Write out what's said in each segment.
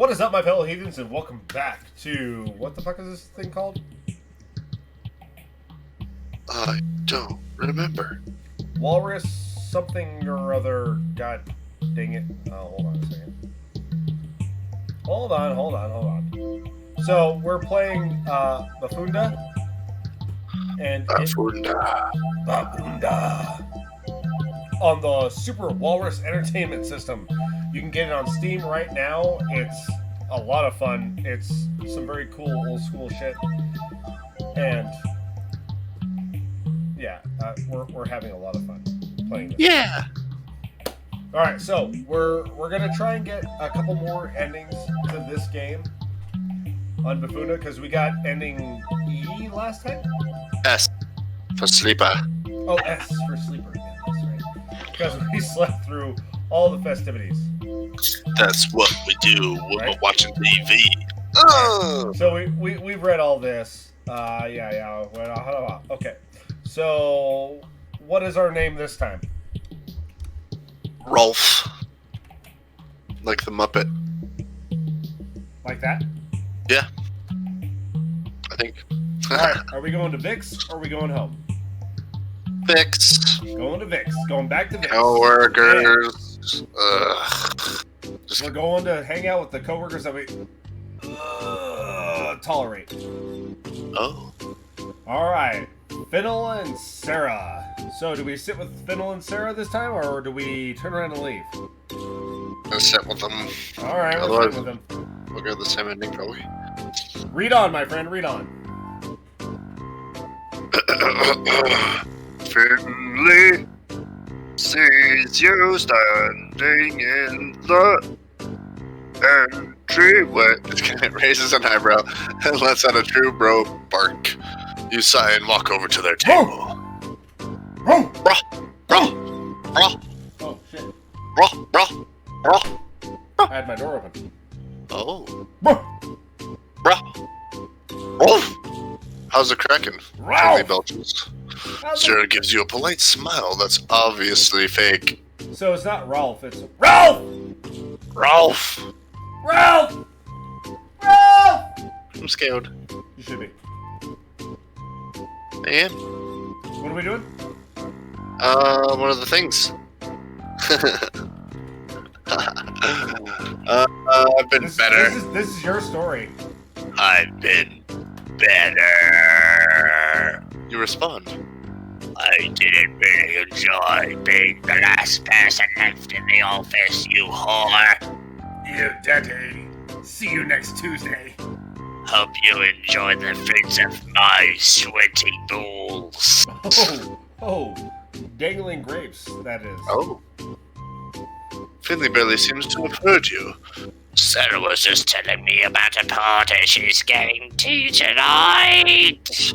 What is up, my fellow heathens, and welcome back to... What the fuck is this thing called? I don't remember. Walrus something or other. God dang it. Oh, hold on a second. Hold on. So, we're playing Bafunda. And Bafunda. On the Super Walrus Entertainment System. You can get it on Steam right now. It's a lot of fun. It's some very cool old school shit. And yeah, we're having a lot of fun playing this. Yeah. All right, so we're gonna try and get a couple more endings to this game on Bafunda because we got ending E last time. S for sleeper. Oh, S for sleeper. Yeah, that's right. Because we slept through all the festivities. That's what we do when we're watching TV. So we've read all this. Yeah. Well, okay. So, what is our name this time? Rolf. Like the Muppet. Like that? Yeah. I think. Alright, are we going to Vix or are we going home? Vix. Going to Vix. Going back to Vix. Coworkers. We're going to hang out with the coworkers that we tolerate. Oh. Alright. Fennel and Sarah. So, do we sit with Fennel and Sarah this time, or do we turn around and leave? I'll sit with them. Alright, we're sitting with them. We'll go the same ending, probably. Read on, my friend, read on. Finley sees you standing in the entryway. It raises an eyebrow and lets out a true bro bark. You sigh and walk over to their table. Oh, Bro. shit. Bro. I had my door open. Oh. Bro. Rolf. How's it cracking? Ralph. Finley belches. Sarah gives you a polite smile that's obviously fake. So it's not Rolf, it's Ralph! Rolf. Ralph! I'm scared. You should be. I am. What are we doing? One of the things. I've been better. This is your story. I've been better. You respond. I didn't really enjoy being the last person left in the office, you whore. You daddy. See you next Tuesday. Hope you enjoy the fruits of my sweaty balls. Oh, dangling grapes, that is. Oh. Finley barely seems to have heard you. Sarah was just telling me about a party she's going to tonight.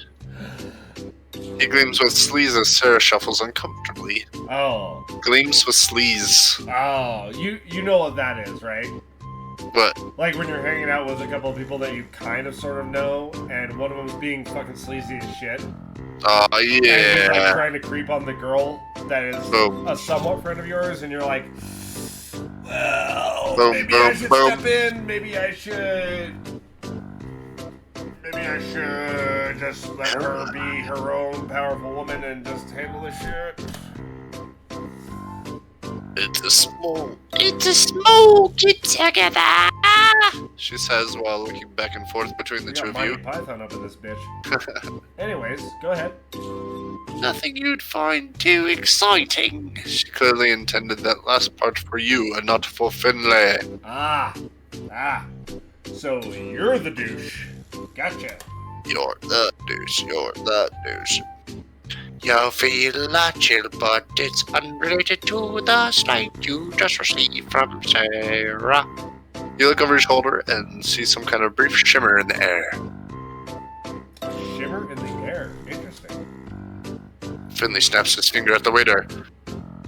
He gleams with sleaze as Sarah shuffles uncomfortably. Oh. Gleams with sleaze. Oh, you know what that is, right? What? Like when you're hanging out with a couple of people that you kind of sort of know, and one of them's being fucking sleazy as shit. Oh, And you're like yeah. trying to creep on the girl that is a somewhat friend of yours, and you're like, well, maybe I should step in, maybe I should just let her be her own powerful woman and just handle this shit. It's a small Get together. she says while looking back and forth between the two of you. Python up in this bitch. Anyways, go ahead. Nothing you'd find too exciting. She clearly intended that last part for you and not for Finlay. Ah. So you're the douche. Gotcha. You're the douche. You feel a chill, but it's unrelated to the slight you just received from Sarah. You look over your shoulder and see some kind of brief shimmer in the air. Shimmer in the air. Interesting. Finley snaps his finger at the waiter.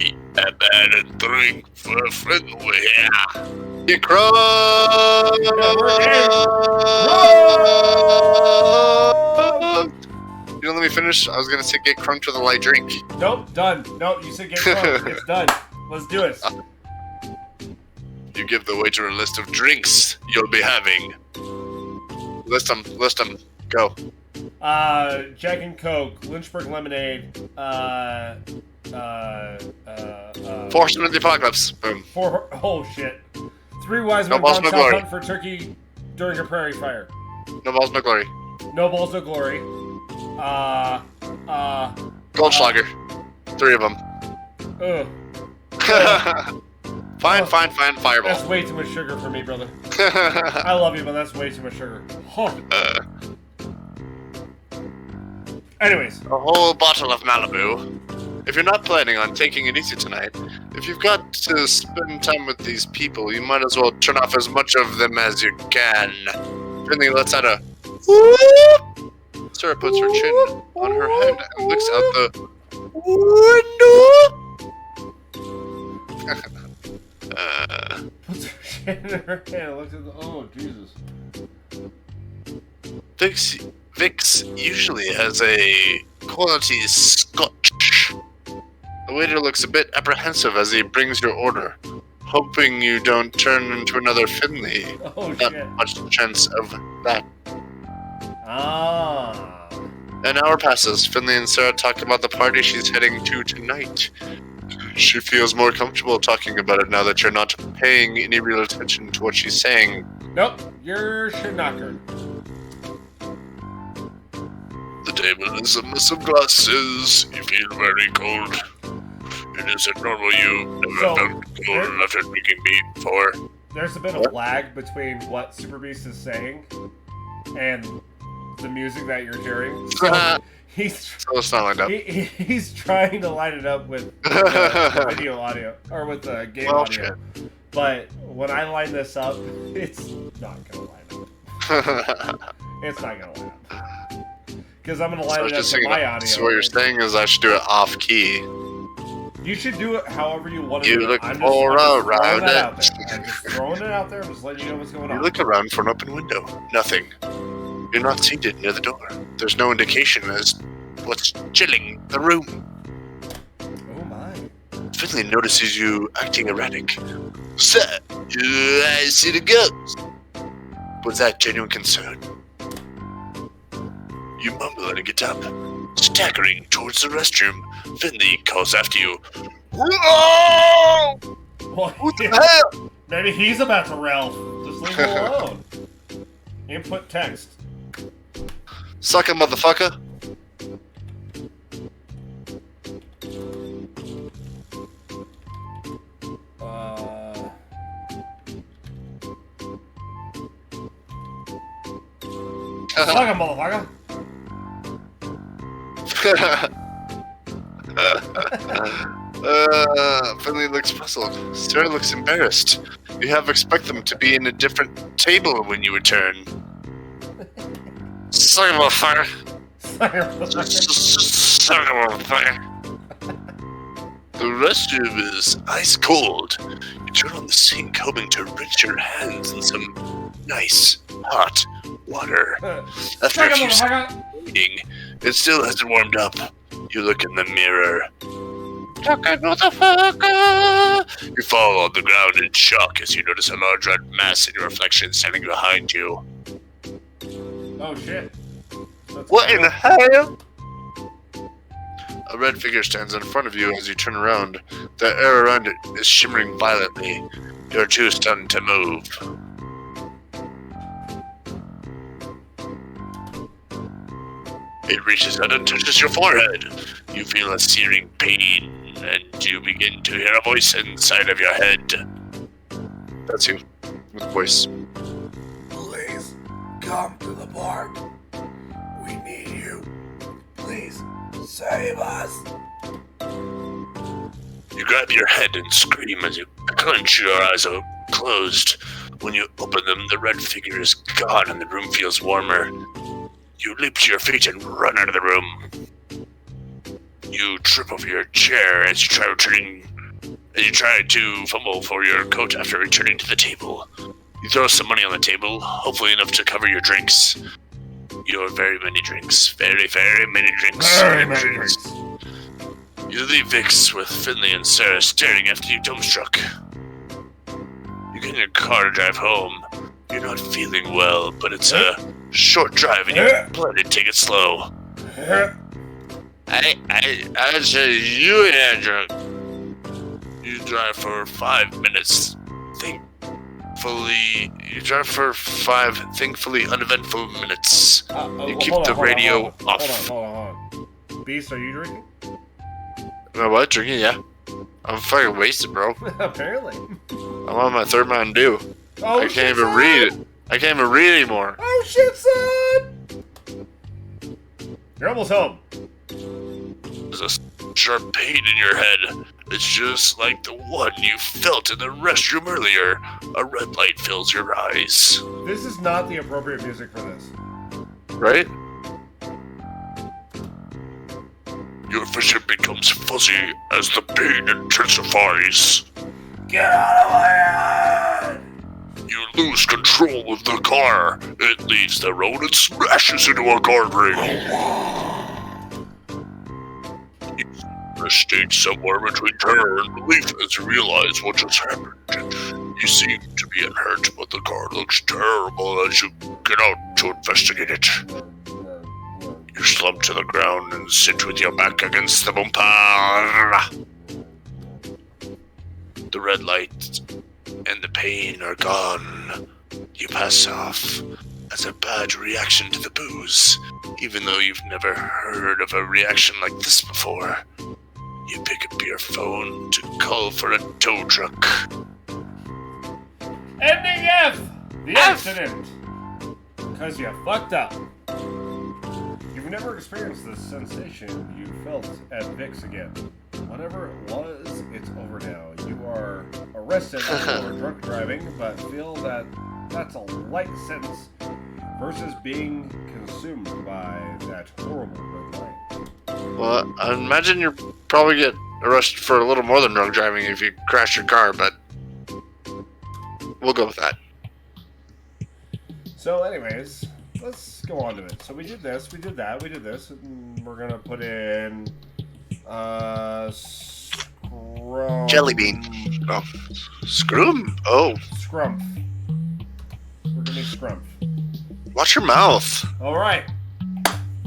Eat a bad and drink for a friend over here. Get crunk! You don't let me finish? I was gonna say get crunked with a light drink. Nope, done. Nope, you said get drunk. It's done. Let's do it. You give the waiter a list of drinks you'll be having. List them. Go. Jack and Coke, Lynchburg Lemonade, Fortune of the Apocalypse. Boom. oh shit. 3 wise No men balls, gone no south glory. hunting for turkey during a prairie fire. No balls, no glory. No balls, no glory. Goldschlager. 3 of them. Ugh. Fine, fireball. That's way too much sugar for me, brother. I love you, but that's way too much sugar. Huh. Anyways. A whole bottle of Malibu. If you're not planning on taking it easy tonight, if you've got to spend time with these people, you might as well turn off as much of them as you can. Finley lets out a whoop. Sarah puts her chin on her head and looks out the window. Puts her chin in her hand. Looks at the. Oh, Jesus. Vix usually has a quality scotch. The waiter looks a bit apprehensive as he brings your order, hoping you don't turn into another Finley. Oh, Not shit. much chance of that. Ah. An hour passes. Finley and Sarah talk about the party she's heading to tonight. She feels more comfortable talking about it now that you're not paying any real attention to what she's saying. Nope. You're knackered. The table is a mess of glasses. You feel very cold. It isn't normal. You've never So, felt cold after drinking beer before. There's a bit of lag between what Super Beast is saying and the music that you're hearing. So he's So it's not lined up. he's trying to line it up with video audio or with game Well, audio. shit. But when I line this up, it's not gonna line up. It's not gonna line up because I'm gonna line it up to my audio. So what you're saying is I should do it off key. You should do it however you want to You do look it. I'm all just throwing around that out it. there. I'm just throwing it out there. I'm just letting you know what's going on. You look around for an open window. Nothing. You're not seated near the door. There's no indication as what's chilling the room. Oh my. Finley notices you acting erratic. Sir, I see the ghost. Was that genuine concern? You mumble and get up. Staggering towards the restroom, Finley calls after you. Whoa! What the hell? Maybe he's about to Ralph. Just leave him alone. Input text. Suck it, motherfucker. Suck him, motherfucker. Finley looks puzzled. Sarah looks embarrassed. You have expect them to be in a different table when you return. Suck him, motherfucker. Suck him, motherfucker. Suck him, motherfucker. The restroom is ice cold. You turn on the sink, hoping to rinse your hands in some nice, hot water. After Suck a him, few motherfucker. seconds of waiting, it still hasn't warmed up. You look in the mirror. Suck it, motherfucker! You fall on the ground in shock as you notice a large red mass in your reflection standing behind you. Oh shit. That's What in cool. the hell? A red figure stands in front of you as you turn around. The air around it is shimmering violently. You're too stunned to move. It reaches out and touches your forehead. You feel a searing pain, and you begin to hear a voice inside of your head. That's you, with a voice. Please, come to the park. We need you. Please, save us. You grab your head and scream as you clench your eyes closed. When you open them, the red figure is gone and the room feels warmer. You leap to your feet and run out of the room. You trip over your chair as you try to fumble for your coat after returning to the table. You throw some money on the table, hopefully enough to cover your drinks. Your very many drinks. Very, very many drinks. Very many drinks. You leave Vix with Finley and Sarah staring after you dumbstruck. You get in your car to drive home. You're not feeling well, but it's a short drive and you're going to take it slow. I say you ain't drunk. You drive for 5 minutes. You drive for 5 thankfully uneventful minutes. You keep the radio off. Hold on. Beast, are you drinking? Am I what? Drinking? Yeah. I'm fucking wasted, bro. Apparently. I'm on my 3rd Mountain Dew. Oh, I can't even read it. I can't even read anymore. Oh shit, son! You're almost home. There's a sharp pain in your head. It's just like the one you felt in the restroom earlier. A red light fills your eyes. This is not the appropriate music for this. Right? Your vision becomes fuzzy as the pain intensifies. Get out of my head! You lose control of the car. It leaves the road and smashes into a guardrail. You mistake somewhere between terror and relief as you realize what just happened. You seem to be unhurt, but the car looks terrible as you get out to investigate it. You slump to the ground and sit with your back against the bumper. The red light and the pain are gone. You pass off as a bad reaction to the booze, even though you've never heard of a reaction like this before. You pick up your phone to call for a tow truck. Ending F! The accident! Because you fucked up. You've never experienced this sensation you felt at Vic's again. Whatever it was, it's over now. You are arrested for drunk driving, but feel that that's a light sentence versus being consumed by that horrible red light. Well, I imagine you'll probably get arrested for a little more than drunk driving if you crash your car, but we'll go with that. So anyways, let's go on to it. So we did this, we did that, we did this, and we're gonna put in scrum... Jelly bean. Oh, scrum? Oh. Scrumph. We're gonna make scrumph. Watch your mouth. Alright.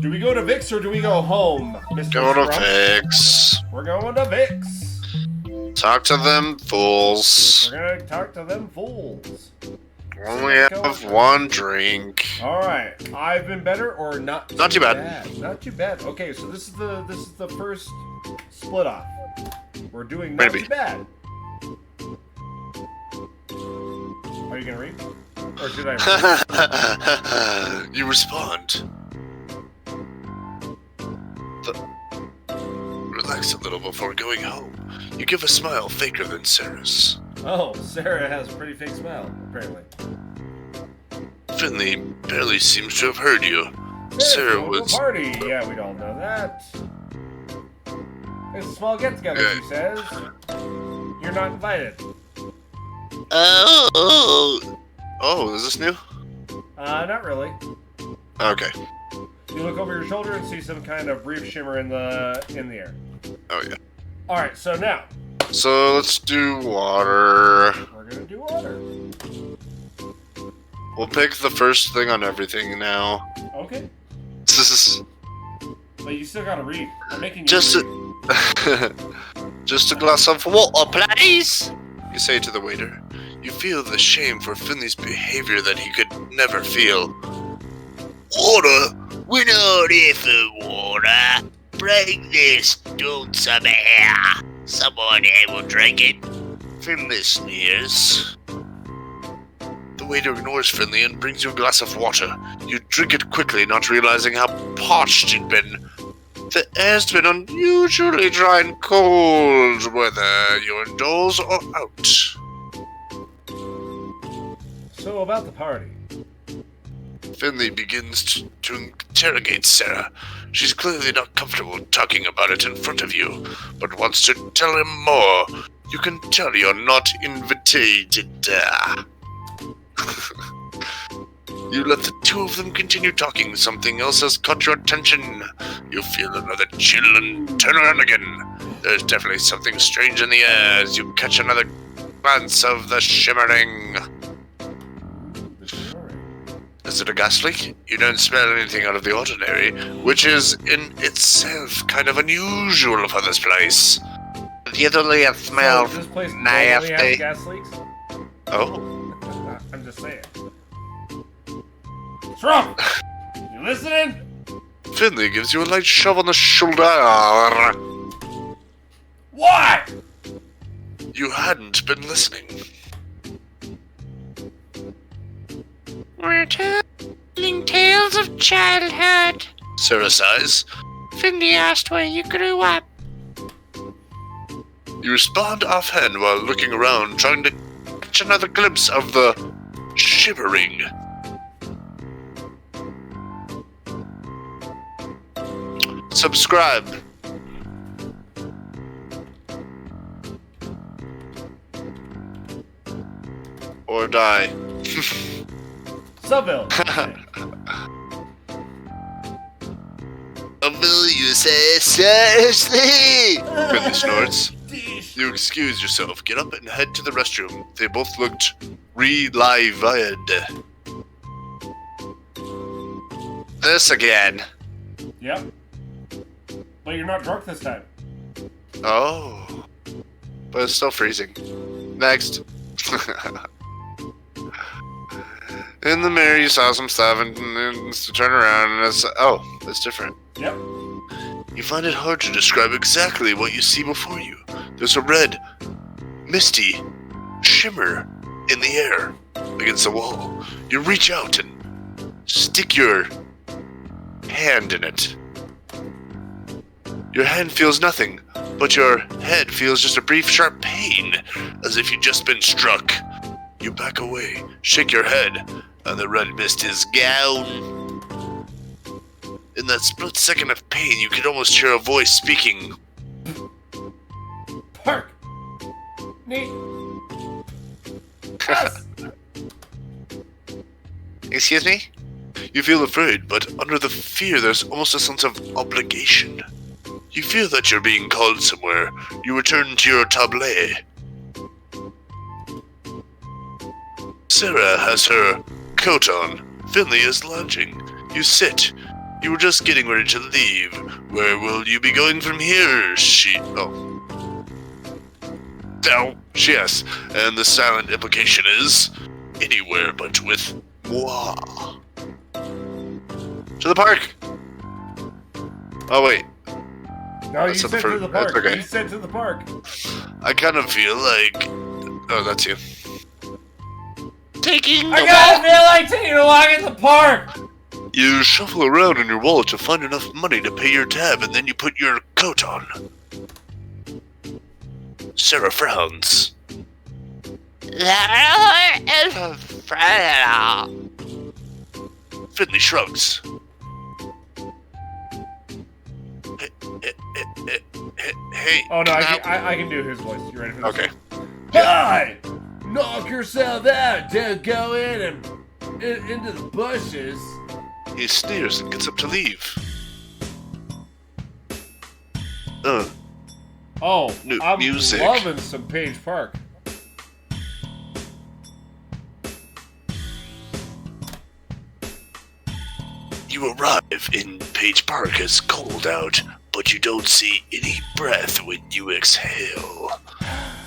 Do we go to Vic's or do we go home, Mr. Go to Scrumph? Vic's. We're going to Vic's. Talk to them fools. We're gonna talk to them fools. Only have one drink. Alright. I've been better or not Not too bad. Not too bad. Okay, so this is the first split off. We're doing not Maybe. too bad. Are you gonna read? Or should I read? You respond. Relax a little before going home. You give a smile faker than Sarah's. Oh, Sarah has a pretty fake smile, apparently. Finley barely seems to have heard you. Sarah was... Party! Yeah, we'd all know that. It's a small get-together, she says. You're not invited. Oh, is this new? Not really. Okay. You look over your shoulder and see some kind of brief shimmer in the air. Oh, yeah. Alright, so now. So, let's do water. We're gonna do water. We'll pick the first thing on everything now. Okay. This is... But you still gotta read. I'm making you Just read. Just a glass of water, please! You say to the waiter. You feel the shame for Finley's behavior that he could never feel. Water? We're not here for water. Bring this dude some air. Someone here will drink it. Finley sneers. The waiter ignores Finley and brings you a glass of water. You drink it quickly, not realizing how parched you'd been. The air's been unusually dry and cold, whether you're indoors or out. So about the party. Finley begins to interrogate Sarah. She's clearly not comfortable talking about it in front of you, but wants to tell him more. You can tell you're not invitated. You let the two of them continue talking. Something else has caught your attention. You feel another chill and turn around again. There's definitely something strange in the air as you catch another Glance of the shimmering. The shimmering. Is it a gas leak? You don't smell anything out of the ordinary, which is in itself kind of unusual for this place. You only smell So, does this place normally have nasty. gas leaks? Oh, I'm just saying. Trump! You listening? Finley gives you a light shove on the shoulder. What? You hadn't been listening. We're telling tales of childhood. Sarah sighs. Finley asked where you grew up. You respond offhand while looking around, trying to catch another glimpse of the shimmering. Subscribe. Or die. Subville. Will you say seriously? Finley snorts. You excuse yourself, get up and head to the restroom. They both looked relivid. This again. Yep. But you're not drunk this time. Oh. But it's still freezing. Next. In the mirror, you saw some stuff, and to turn around, and it's... Oh, it's different. Yep. You find it hard to describe exactly what you see before you. There's a red, misty shimmer in the air against the wall. You reach out and stick your hand in it. Your hand feels nothing, but your head feels just a brief sharp pain, as if you'd just been struck. You back away, shake your head, and the red mist is gone. In that split second of pain, you could almost hear a voice speaking. Park. Neat. Yes. Excuse me? You feel afraid, but under the fear there's almost a sense of obligation. You feel that you're being called somewhere. You return to your tablet. Sarah has her coat on. Finley is lounging. You sit. You were just getting ready to leave. Where will you be going from here? She asks, and the silent implication is anywhere but with moi. To the park. Oh wait. No, you That's said the to the park. that's okay. You said to the park. I kind of feel like... Oh, that's you. Taking I gotta feel like taking a walk in the park. You shuffle around in your wallet to find enough money to pay your tab, and then you put your coat on. Sarah frowns. That is a friend. Finley shrugs. Hey. Oh no, I can do his voice. You ready for this? Okay. Hi! Knock yourself out! Don't go in and into the bushes. He sneers and gets up to leave. Oh, New I'm music. loving some Page Park. You arrive in Page Park. It's cold out, but you don't see any breath when you exhale.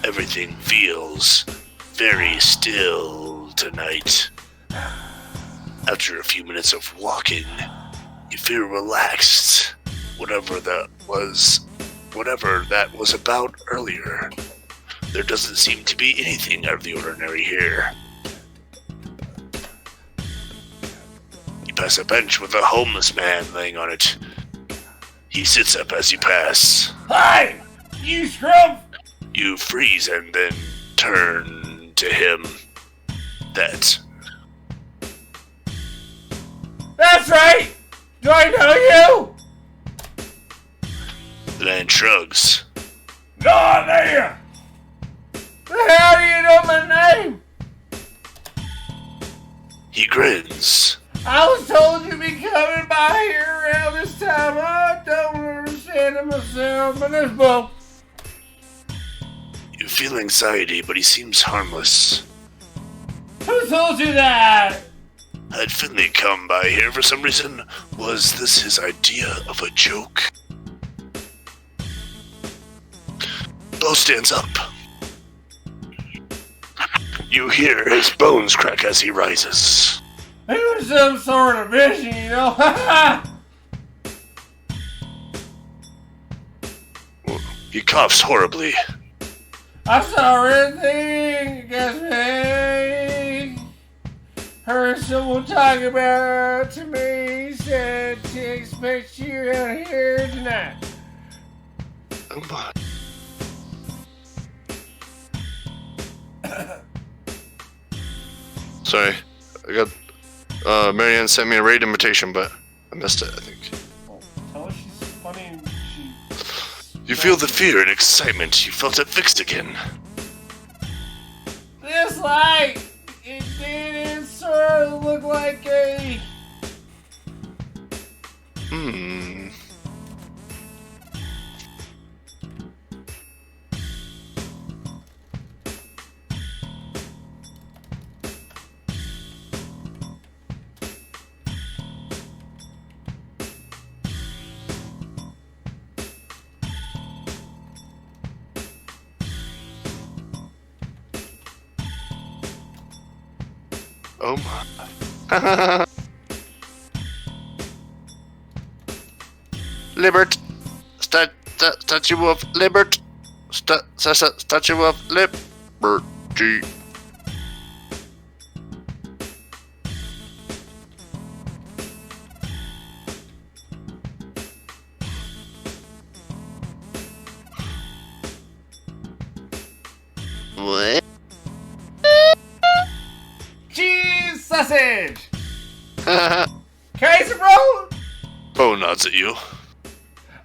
Everything feels very still tonight. After a few minutes of walking, you feel relaxed. Whatever that was about earlier. There doesn't seem to be anything out of the ordinary here. You pass a bench with a homeless man laying on it. He sits up as you pass. Hi! You scrub! You freeze and then turn to him. That's right! Do I know you? the man shrugs. No, there! The hell do you know my name? He grins. I was told you'd be coming by here around this time. I don't understand it myself, but it's both. You feel anxiety, but he seems harmless. Who told you that? Had Finley come by here for some reason? Was this his idea of a joke? Bo stands up. You hear his bones crack as he rises. It was some sort of mission, you know? He coughs horribly. I saw red thing against me. Heard someone talking about it to me. Said to expect you out here tonight. Oh my. Sorry, I got, Marianne sent me a raid invitation, but I missed it, I think. Well, tell her she's funny and she... You feel the fear and excitement you felt at Fixed again. This light, it didn't sort of look like a... Oh my. Libert. Statue of Libert. Statue of Liberty. What? Cheese sausage! Case of roll? Bo nods at you.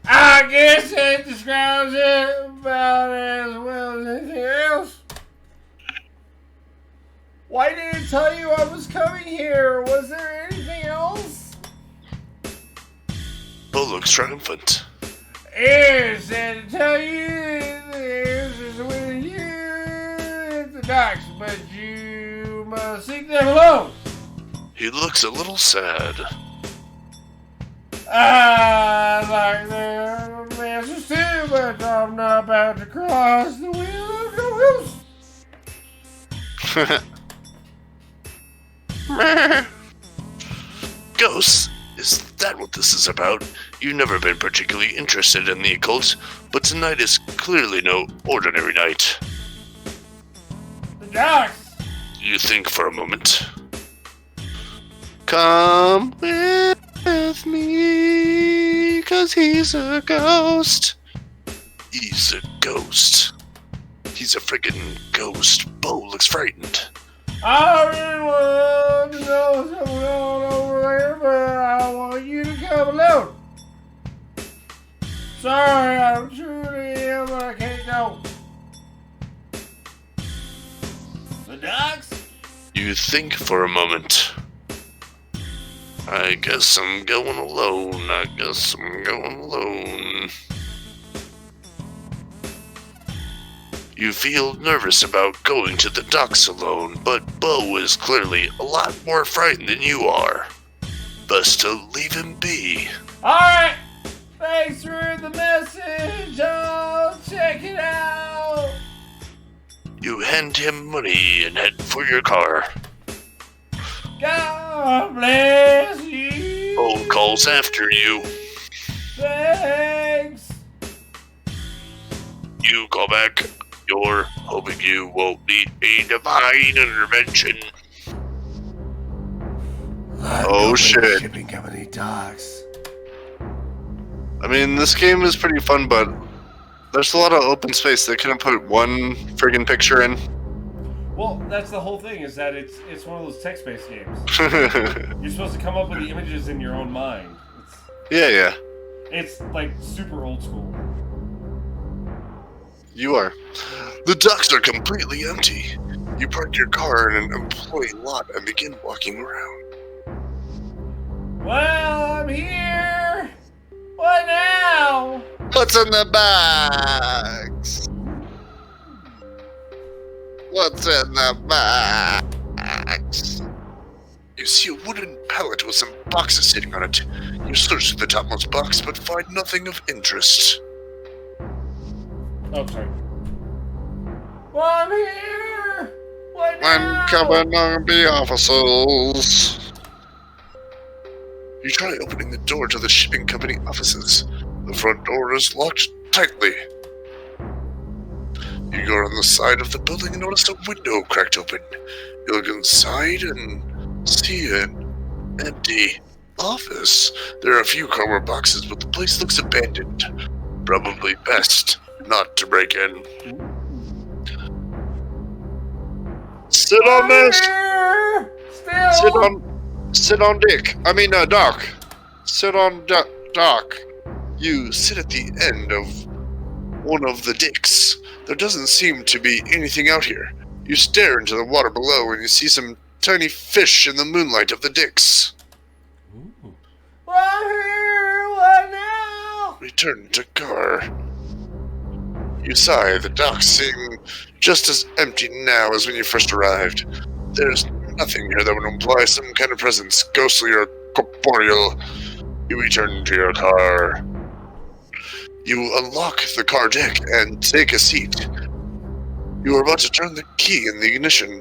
I guess it describes it about as well as anything else. Why didn't it tell you I was coming here? Was there anything else? Bo looks triumphant. It said to tell you there's is with you at the docks, but you must seek them alone. He looks a little sad. I like their message too, but I'm not about to cross the wheel of no ghosts. Ghosts? Is that what this is about? You've never been particularly interested in the occult, but tonight is clearly no ordinary night. The docks. You think for a moment. Come with me, 'cause he's a ghost. He's a ghost. He's a friggin' ghost. Bo looks frightened. I really want to know what's going on over there, but I want you to come alone. Sorry, I'm truly ill, but I can't go. The docks? You think for a moment. I guess I'm going alone. You feel nervous about going to the docks alone, but Bo is clearly a lot more frightened than you are. Best to leave him be. Alright! Thanks for the message. I'll check it out. You hand him money and head for your car. God bless you. Bo calls after you. Thanks. You call back. You're hoping you won't need a divine intervention. Oh shit. Shipping company docks. I mean, this game is pretty fun, but there's a lot of open space. They couldn't put one friggin' picture in. Well, that's the whole thing, is that it's one of those text-based games. You're supposed to come up with the images in your own mind. Yeah. It's like super old school. You are. The docks are completely empty. You park your car in an employee lot and begin walking around. Well, I'm here. What now? What's in the bags? What's in the box? You see a wooden pallet with some boxes sitting on it. You search the topmost box, but find nothing of interest. Oh, sorry. I'm here! What now? I'm coming on the officers. You try opening the door to the shipping company offices. The front door is locked tightly. You go on the side of the building and notice a window cracked open. You look inside and see an empty office. There are a few cardboard boxes, but the place looks abandoned. Probably best not to break in. Sit on this. Still. Sit on Dick. Doc. Sit on Doc. You sit at the end of one of the dicks. There doesn't seem to be anything out here. You stare into the water below and you see some tiny fish in the moonlight of the dicks. Ooh. I'm here. What now? Return to car. You sigh. The docks seem just as empty now as when you first arrived. There's nothing here that would imply some kind of presence, ghostly or corporeal. You return to your car. You unlock the car deck and take a seat. You are about to turn the key in the ignition.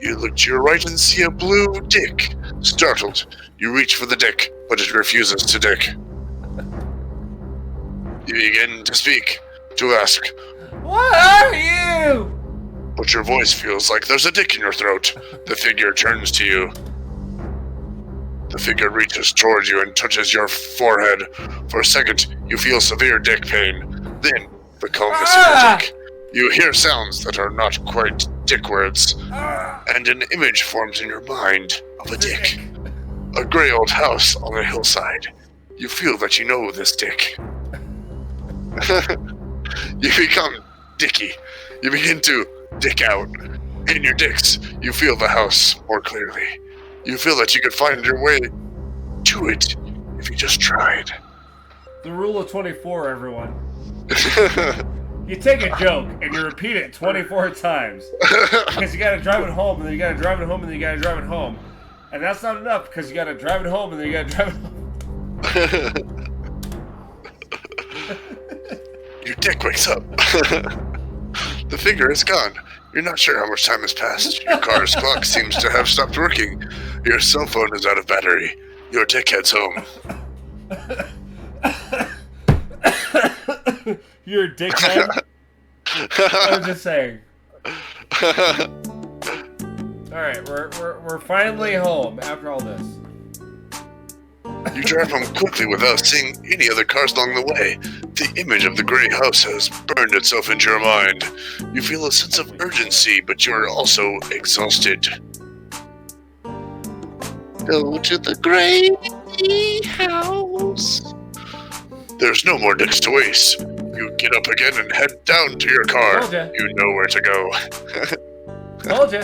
You look to your right and see a blue dick. Startled, you reach for the dick, but it refuses to dick. You begin to speak, to ask, What are you? but your voice feels like there's a dick in your throat. The figure turns to you. The figure reaches towards you and touches your forehead. For a second, you feel severe dick pain. Then, the calmness in your dick. You hear sounds that are not quite dick words. And an image forms in your mind of a dick. A gray old house on a hillside. You feel that you know this dick. You become dicky. You begin to dick out. In your dicks, you feel the house more clearly. You feel that you could find your way to it if you just tried. The rule of 24, everyone. You take a joke and you repeat it 24 times. Because you gotta drive it home, and then you gotta drive it home, and then you gotta drive it home. And that's not enough, because you gotta drive it home, and then you gotta drive it home. Your dick wakes up. The figure is gone. You're not sure how much time has passed. Your car's clock seems to have stopped working. Your cell phone is out of battery. Your dick heads home. You're a dickhead. I'm just saying. Alright, we're finally home after all this. You drive home quickly without seeing any other cars along the way. The image of the gray house has burned itself into your mind. You feel a sense of urgency, but you're also exhausted. Go to the gray house. There's no more dicks to waste. You get up again and head down to your car. Told ya. You know where to go. Told you.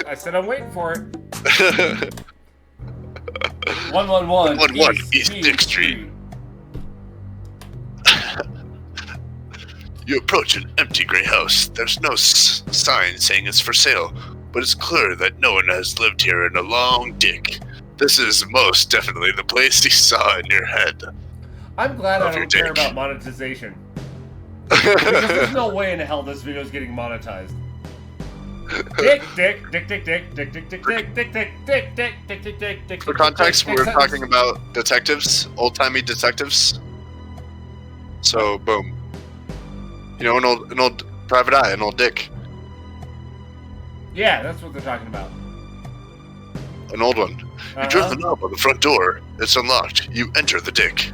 I said I'm waiting for it. 111 East Dick Street. You approach an empty gray house. There's no sign saying it's for sale, but it's clear that no one has lived here in a long dick. This is most definitely the place you saw in your head. I'm glad I Of your don't care dick. about monetization. Because there's no way in hell this video is getting monetized. Dick. For context, we were talking about detectives, old-timey detectives. So, boom. You know, an old private eye, an old dick. Yeah, that's what they're talking about. An old one. You turn the knob on the front door. It's unlocked. You enter the dick.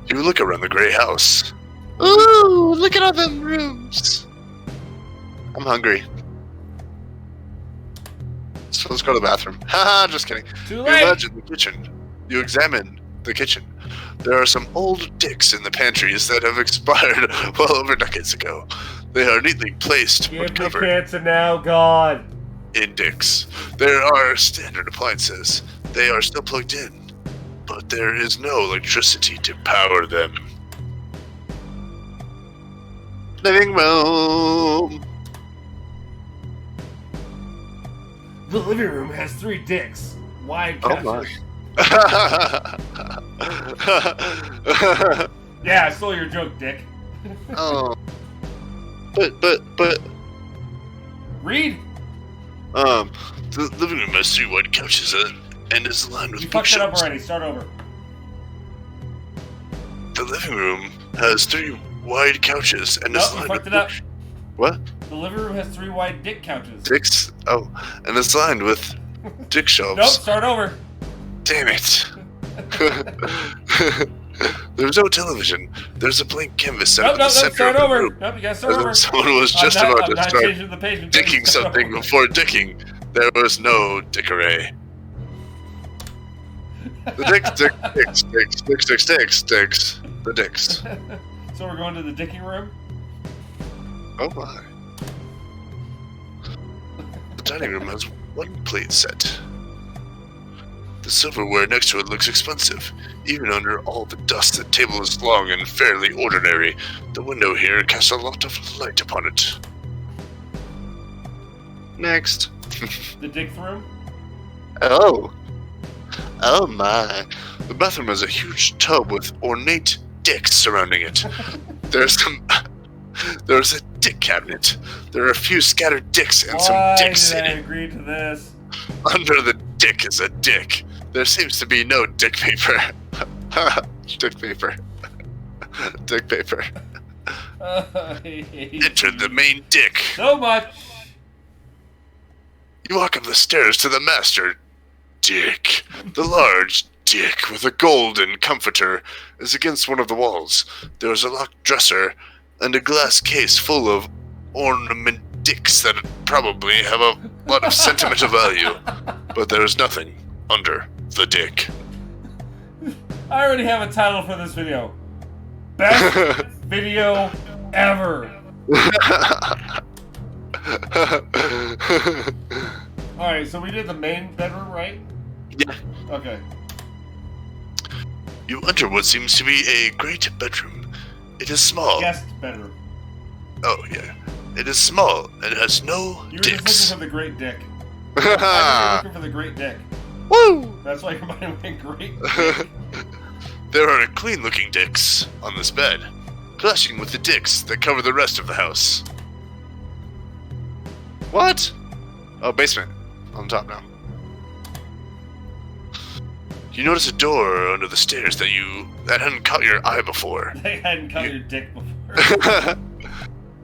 You look around the gray house. Ooh, look at all them rooms. I'm hungry. So let's go to the bathroom. Haha, just kidding. Too You late. imagine the kitchen. You examine the kitchen. There are some old dicks in the pantries that have expired well over decades ago. They are neatly placed Give but me covered cancer now, God. in dicks. There are standard appliances. They are still plugged in, but there is no electricity to power them. Living room. The living room has 3 dicks. Wide Oh couches. my. Yeah, I stole your joke, dick. Oh. But. Read. The living room has 3 wide couches and is lined with You fucked it up bookshelves. already. Start over. The living room has 3 wide couches and is Nope, you lined fucked with it up. What? The living room has 3 wide dick couches. Dicks? Oh, and it's lined with dick shelves. Nope, start over. Damn it. There's no television. There's a blank canvas set Nope, up in the nope, center start of the over. room. Nope, you gotta start As over. if someone was just I'm about to not start changing the page. dicking something before dicking. There was no dickeray. The dicks. The dicks. So we're going to the dicking room? Oh my. The dining room has 1 plate set. The silverware next to it looks expensive. Even under all the dust, the table is long and fairly ordinary. The window here casts a lot of light upon it. Next. The dick room? Oh. Oh my. The bathroom has a huge tub with ornate dicks surrounding it. There's a dick cabinet. There are a few scattered dicks and some Why dicks did in I it. agree to this? Under the dick is a dick. There seems to be no dick paper. Dick paper. Dick paper. I hate Enter the main dick. so much. You walk up the stairs to the master dick. The large dick with a golden comforter is against one of the walls. There is a locked dresser and a glass case full of ornament dicks that probably have a lot of sentimental value. But there is nothing under the dick. I already have a title for this video. Best video ever. Alright, so we did the main bedroom, right? Yeah. Okay. You enter what seems to be a great bedroom. It is small. Guest bedroom. Oh, yeah. It is small and has no You were just dicks. looking for the great dick. I think you're looking for the great dick. Woo! That's why your mind went great dick. There are clean-looking dicks on this bed, clashing with the dicks that cover the rest of the house. What? Oh, basement. On top now. You notice a door under the stairs that hadn't caught your eye before. They hadn't cut your dick before.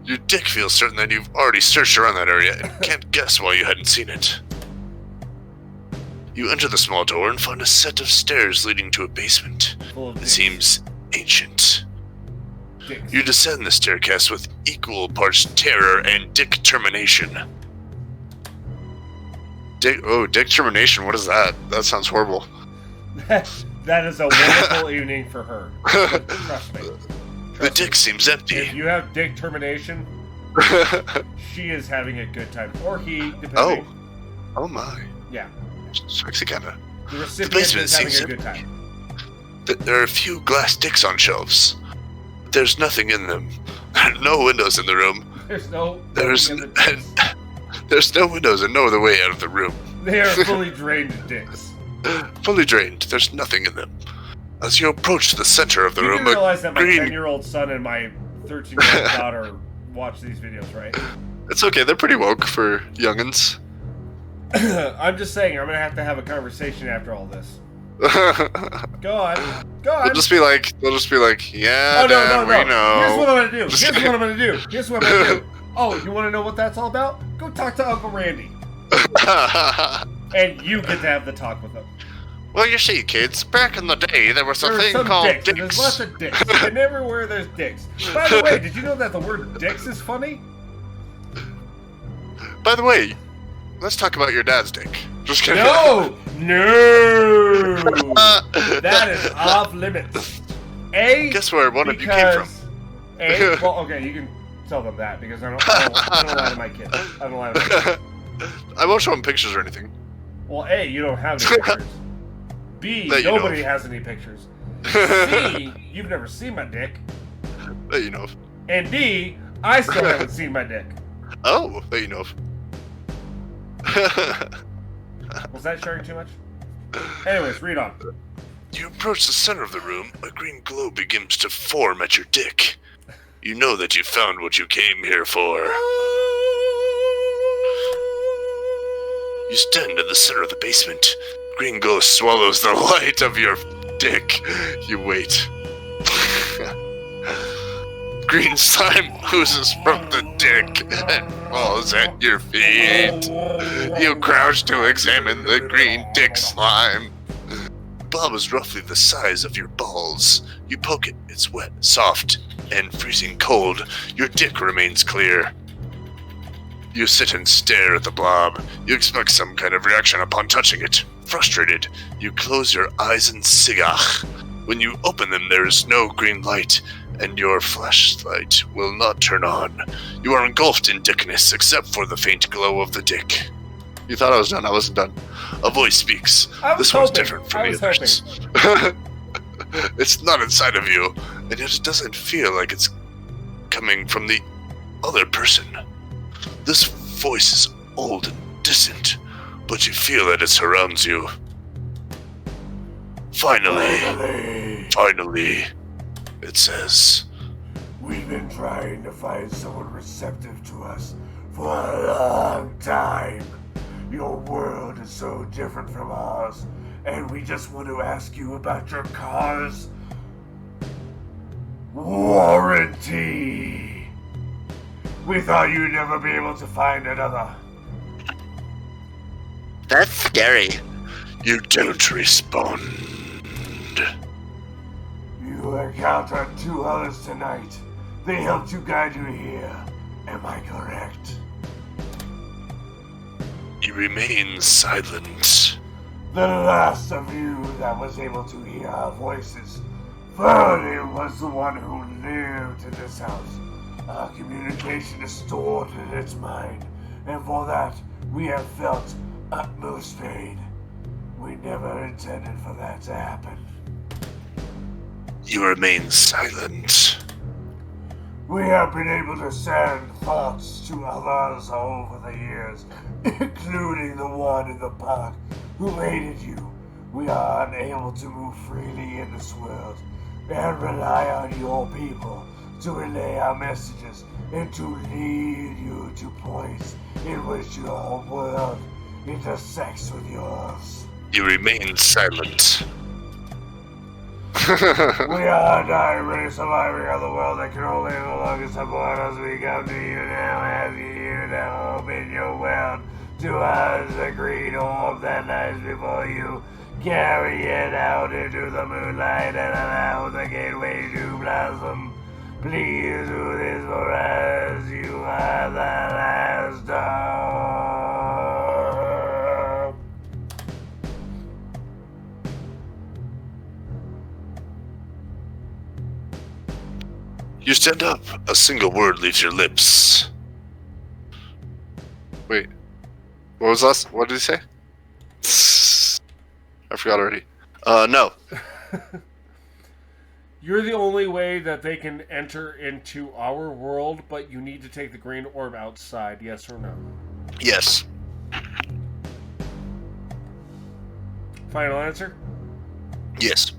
Your dick feels certain that you've already searched around that area and can't guess why you hadn't seen it. You enter the small door and find a set of stairs leading to a basement. Full of It dicks. seems ancient. Dicks. You descend the staircase with equal parts terror and dick termination. Dick termination, what is that? That sounds horrible. That is a wonderful evening for her. Trust me. The dick seems If empty. you have dick termination, she is having a good time. Or he, depending. Oh. Oh my. Yeah. Sexy kinda. The recipient basement is having seems a good time. There are a few glass dicks on shelves. There's nothing in them. There are no windows in the room. There's no... There's nothing in the dicks. there's no windows and no other way out of the room. They are fully drained dicks. Fully drained. There's nothing in them. As you approach the center of the You room, do realize that my green- 10-year-old son and my 13-year-old daughter watch these videos, right? It's okay. They're pretty woke for youngins. I'm just saying, I'm gonna have a conversation after all this. Go on. Go on. They'll just be like, yeah, Oh, Dad, no. we know. Here's what I'm gonna do. Just Here's kidding. what I'm gonna do. Here's what I'm gonna do. Oh, you wanna know what that's all about? Go talk to Uncle Randy. And you get to have the talk with him. Well, you see, kids, back in the day, there was a There's thing some called dicks. And dicks. there's lots of dicks. And everywhere there's dicks. By the way, did you know that the word dicks is funny? By the way, let's talk about your dad's dick. Just kidding. No! No! That is off limits. A, Guess where one of you came because... from? A, well, okay, you can tell them that, because I don't lie to my kids. I don't lie to my kids. I won't show him pictures or anything. Well, A, you don't have any pictures. B, That you know nobody of. has any pictures. C, you've never seen my dick. That you know. And D, I still haven't seen my dick. Oh, that you know of. Was that sharing too much? Anyways, read on. You approach the center of the room, a green glow begins to form at your dick. You know that you found what you came here for. You stand in the center of the basement. Green glow swallows the light of your dick. You wait. Green slime oozes from the dick and falls at your feet. You crouch to examine the green dick slime. The blob is roughly the size of your balls. You poke it, it's wet, soft, and freezing cold. Your dick remains clear. You sit and stare at the blob. You expect some kind of reaction upon touching it. Frustrated, you close your eyes and sigach. When you open them, there is no green light, and your flashlight will not turn on. You are engulfed in dickness, except for the faint glow of the dick. You thought I was done. I wasn't done. A voice speaks. This one's different from the others. It's not inside of you, and yet it doesn't feel like it's coming from the other person. This voice is old and distant, but you feel that it surrounds you. Finally, it says, we've been trying to find someone receptive to us for a long time. Your world is so different from ours, and we just want to ask you about your car's warranty. We thought you'd never be able to find another. That's scary. You don't respond. You encountered 2 others tonight. They helped you guide you here. Am I correct? You remain silent. The last of you that was able to hear our voices. Ferdy was the one who lived in this house. Our communication is stored in its mind, and for that, we have felt utmost pain. We never intended for that to happen. You remain silent. We have been able to send thoughts to others over the years, including the one in the park who hated you. We are unable to move freely in this world and rely on your people to relay our messages and to lead you to points in which your world intersects with yours. You remain silent. We are a dying race surviving on the world that can only no longer support us. We come to you now, asking you to open your world to us, the green orb that lies before you. Carry it out into the moonlight and allow the gateway to blossom. Please do this for us. You are the last hope. You stand up. A single word leaves your lips. Wait. What was last? What did he say? I forgot already. No. You're the only way that they can enter into our world, but you need to take the green orb outside, yes or no? Yes. Final answer? Yes.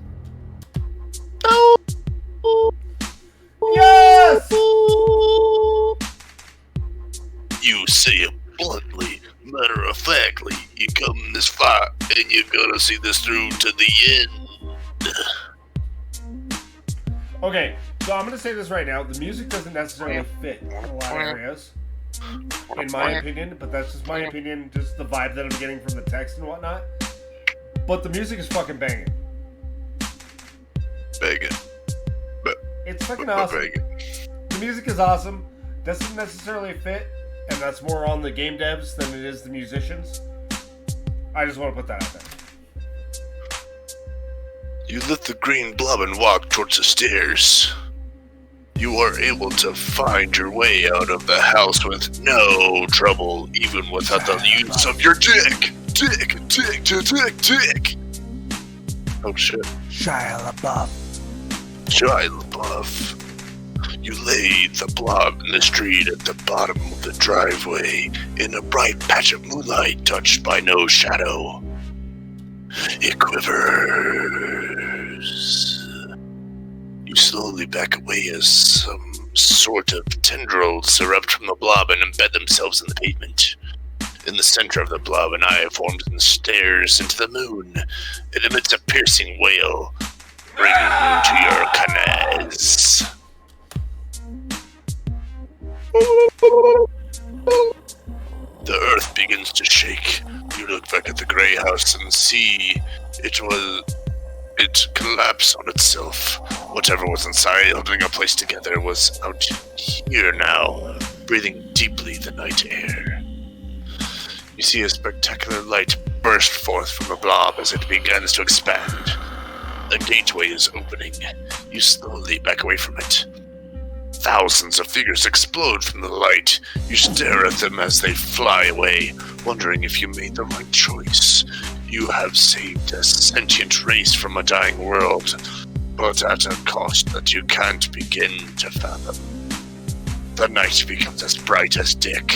Yes! You say it bluntly, matter-of-factly. You come this far, and you're gonna see this through to the end. Okay, so I'm going to say this right now. The music doesn't necessarily fit in a lot of areas, in my opinion, but that's just my opinion, just the vibe that I'm getting from the text and whatnot. But the music is fucking banging. Banging. It's fucking awesome. Banging. The music is awesome. Doesn't necessarily fit, and that's more on the game devs than it is the musicians. I just want to put that out there. You lift the green blob and walk towards the stairs. You are able to find your way out of the house with no trouble, even without the use of your dick. Dick. Oh shit. Shia LaBeouf. You lay the blob in the street at the bottom of the driveway in a bright patch of moonlight touched by no shadow. It quivers. You slowly back away as some sort of tendrils erupt from the blob and embed themselves in the pavement. In the center of the blob, an eye forms and stares into the moon. It emits a piercing wail, bringing you to your canals. The earth begins to shake. You look back at the gray house and see it collapsed on itself. Whatever was inside, holding a place together, was out here now, breathing deeply the night air. You see a spectacular light burst forth from the blob as it begins to expand. A gateway is opening. You slowly back away from it. Thousands of figures explode from the light. You stare at them as they fly away, wondering if you made the right choice. You have saved a sentient race from a dying world, but at a cost that you can't begin to fathom. The night becomes as bright as Dick.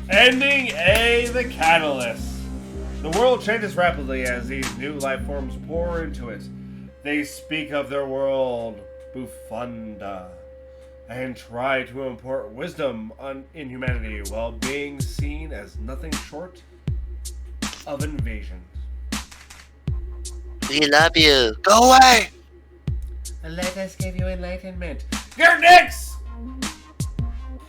Ending A, the catalyst. The world changes rapidly as these new life forms pour into it. They speak of their world, Bufanda, and try to impart wisdom in humanity while being seen as nothing short of invasion. We love you. Go away! Let us give you enlightenment. You're next!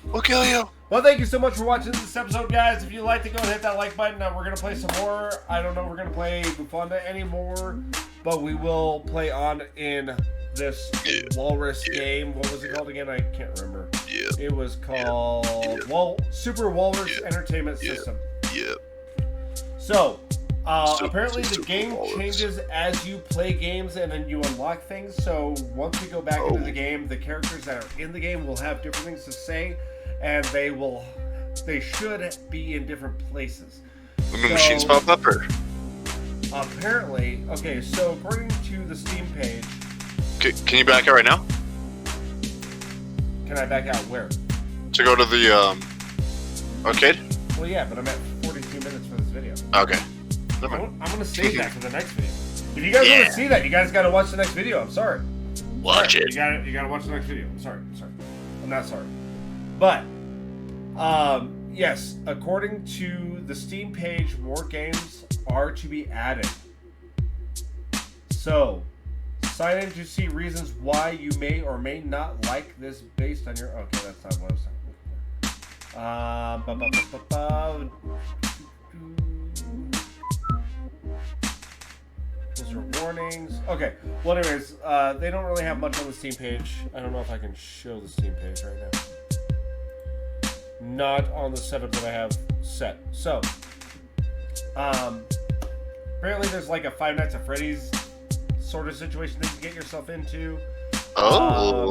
We'll kill you. Well, thank you so much for watching this episode, guys. If you like to go and hit that like button. Now, we're going to play some more. I don't know if we're going to play Bufanda anymore, but we will play on in this Walrus game. What was it called again? I can't remember. It was called Super Walrus Entertainment System. So, apparently the game changes as you play games and then you unlock things. So, once we go back into the game, the characters that are in the game will have different things to say. And they should be in different places. The machines pop up, or? Apparently, okay, so according to the Steam page... Can you back out right now? Can I back out where? To go to the, arcade? Well, yeah, but I'm at 42 minutes for this video. Okay. I'm gonna save that for the next video. If you guys want to see that, you guys gotta watch the next video. I'm sorry. Watch it. You gotta watch the next video. I'm sorry. I'm not sorry. But, yes, according to the Steam page, more games are to be added. So, sign in to see reasons why you may or may not like this based on your... Okay, that's not what I was talking Those are warnings. Okay, well anyways, they don't really have much on the Steam page. I don't know if I can show the Steam page right now. Not on the setup that I have set. So, apparently there's like a Five Nights at Freddy's sort of situation that you get yourself into.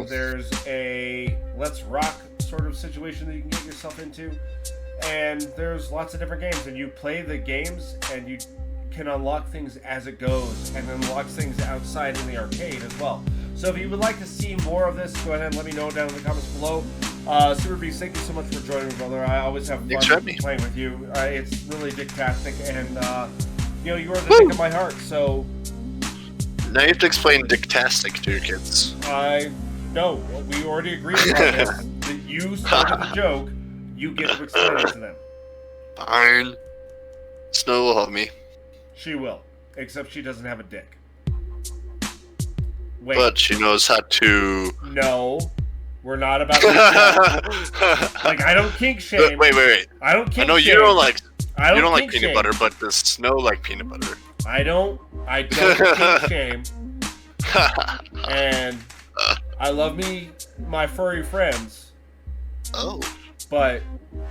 There's a Let's Rock sort of situation that you can get yourself into. And there's lots of different games. And you play the games and you can unlock things as it goes. And unlock things outside in the arcade as well. So if you would like to see more of this, go ahead and let me know down in the comments below. Super Beast, thank you so much for joining me, brother. I always have fun playing with you. It's really dick-tastic, and you are the dick of my heart, so... Now you have to explain dick-tastic to your kids. No, we already agreed on this. That you started the joke, you get to explain it to them. Fine. Snow will help me. She will, except she doesn't have a dick. Wait. But she knows how to... No. We're not about to like, I don't kink shame. Wait. I don't kink shame. I know you don't like peanut shame. butter, but does Snow like peanut butter? I don't kink shame. And I love my furry friends. Oh. But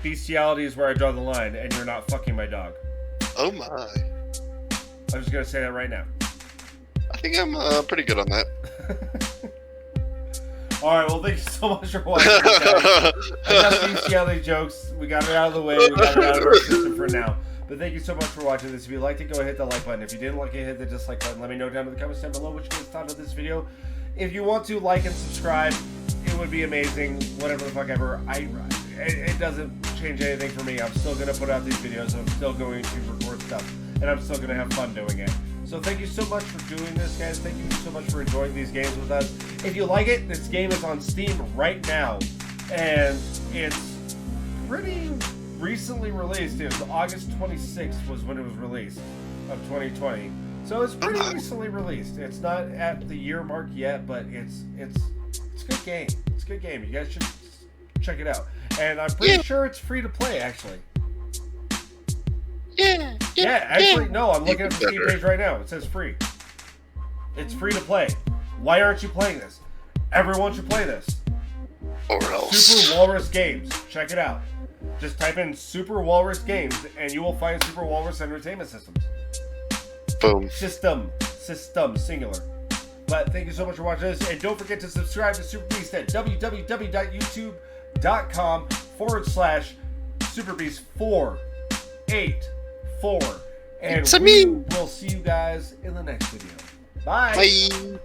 bestiality is where I draw the line, and you're not fucking my dog. Oh my. I'm just gonna say that right now. I think I'm pretty good on that. Alright, well, thank you so much for watching. I got bestiality jokes. We got it out of the way. We got it out of our system for now. But thank you so much for watching this. If you liked it, go ahead, hit the like button. If you didn't like it, hit the dislike button. Let me know down in the comments down below what you guys thought of this video. If you want to like and subscribe, it would be amazing. Whatever the fuck ever. It doesn't change anything for me. I'm still going to put out these videos. I'm still going to record stuff. And I'm still going to have fun doing it. So thank you so much for doing this, guys. Thank you so much for enjoying these games with us. If you like it, this game is on Steam right now. And it's pretty recently released. It was August 26th was when it was released of 2020. So it's pretty recently released. It's not at the year mark yet, but it's a good game. It's a good game. You guys should check it out. And I'm pretty sure it's free to play, actually. Yeah, actually, no, I'm looking at the Steam page right now. It says free. It's free to play. Why aren't you playing this? Everyone should play this. Or else. Super Walrus Games. Check it out. Just type in Super Walrus Games, and you will find Super Walrus Entertainment Systems. Boom. System, singular. But thank you so much for watching this, and don't forget to subscribe to Super Beast at www.youtube.com/SuperBeast484. And It's a we meme. will see you guys in the next video. Bye. Bye.